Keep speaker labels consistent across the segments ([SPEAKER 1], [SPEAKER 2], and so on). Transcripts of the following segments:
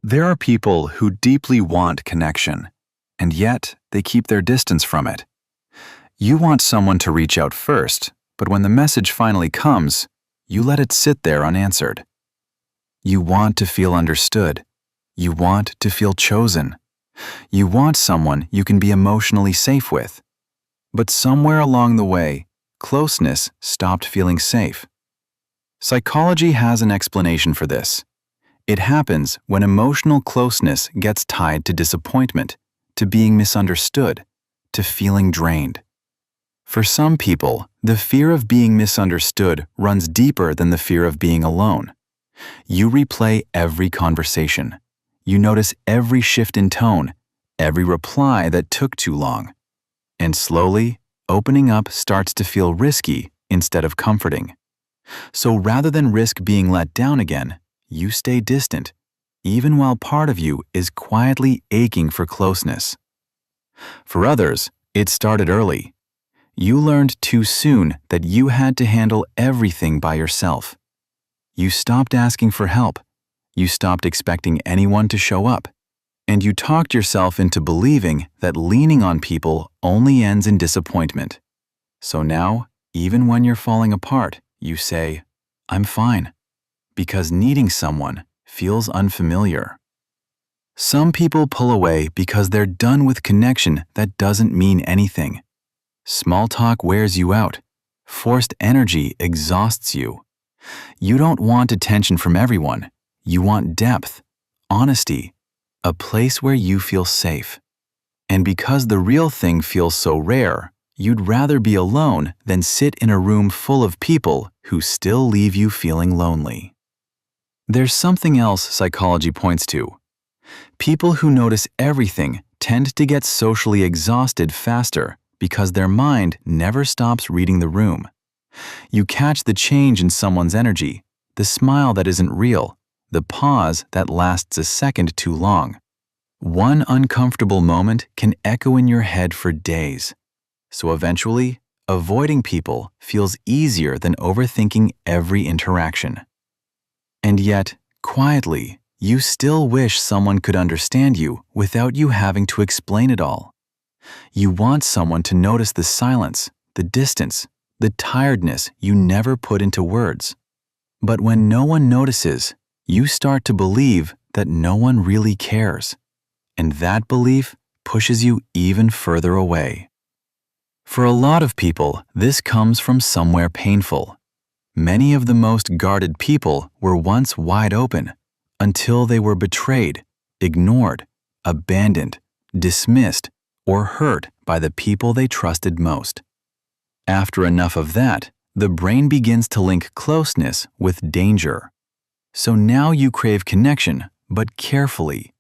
[SPEAKER 1] There are people who deeply want connection, and yet they keep their distance from it. You want someone to reach out first, but when the message finally comes, you let it sit there unanswered. You want to feel understood. You want to feel chosen. You want someone you can be emotionally safe with. But somewhere along the way, closeness stopped feeling safe. Psychology has an explanation for this. It happens when emotional closeness gets tied to disappointment, to being misunderstood, to feeling drained. For some people, the fear of being misunderstood runs deeper than the fear of being alone. You replay every conversation. You notice every shift in tone, every reply that took too long. And slowly, opening up starts to feel risky instead of comforting. So rather than risk being let down again, you stay distant, even while part of you is quietly aching for closeness. For others, it started early. You learned too soon that you had to handle everything by yourself. You stopped asking for help. You stopped expecting anyone to show up. And you talked yourself into believing that leaning on people only ends in disappointment. So now, even when you're falling apart, you say, "I'm fine," because needing someone feels unfamiliar. Some people pull away because they're done with connection that doesn't mean anything. Small talk wears you out. Forced energy exhausts you. You don't want attention from everyone. You want depth, honesty, a place where you feel safe. And because the real thing feels so rare, you'd rather be alone than sit in a room full of people who still leave you feeling lonely. There's something else psychology points to. People who notice everything tend to get socially exhausted faster because their mind never stops reading the room. You catch the change in someone's energy, the smile that isn't real, the pause that lasts a second too long. One uncomfortable moment can echo in your head for days. So eventually, avoiding people feels easier than overthinking every interaction. And yet, quietly, you still wish someone could understand you without you having to explain it all. You want someone to notice the silence, the distance, the tiredness you never put into words. But when no one notices, you start to believe that no one really cares. And that belief pushes you even further away. For a lot of people, this comes from somewhere painful. Many of the most guarded people were once wide open until they were betrayed, ignored, abandoned, dismissed, or hurt by the people they trusted most. After enough of that, the brain begins to link closeness with danger. So now you crave connection, but carefully.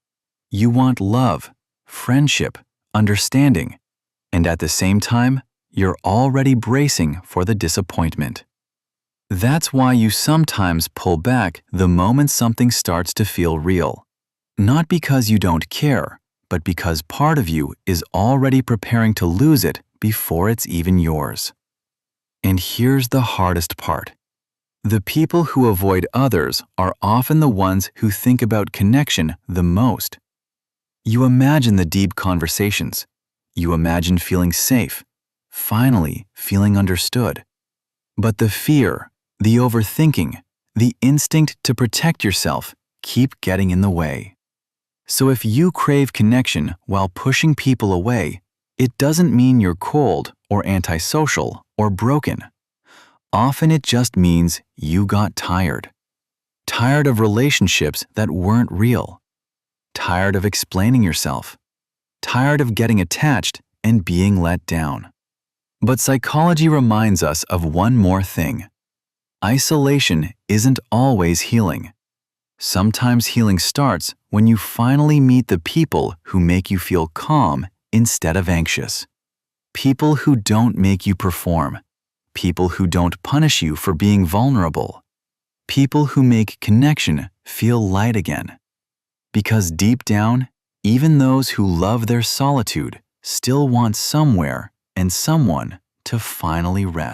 [SPEAKER 1] You want love, friendship, understanding, and at the same time, you're already bracing for the disappointment. That's why you sometimes pull back the moment something starts to feel real. Not because you don't care, but because part of you is already preparing to lose it before it's even yours. And here's the hardest part. The people who avoid others are often the ones who think about connection the most. You imagine the deep conversations. You imagine feeling safe, finally feeling understood. But the fear, the overthinking, the instinct to protect yourself keep getting in the way. So if you crave connection while pushing people away, it doesn't mean you're cold or antisocial or broken. Often it just means you got tired. Tired of relationships that weren't real. Tired of explaining yourself. Tired of getting attached and being let down. But psychology reminds us of one more thing. Isolation isn't always healing. Sometimes healing starts when you finally meet the people who make you feel calm instead of anxious. People who don't make you perform. People who don't punish you for being vulnerable. People who make connection feel light again. Because deep down, even those who love their solitude still want somewhere and someone to finally rest.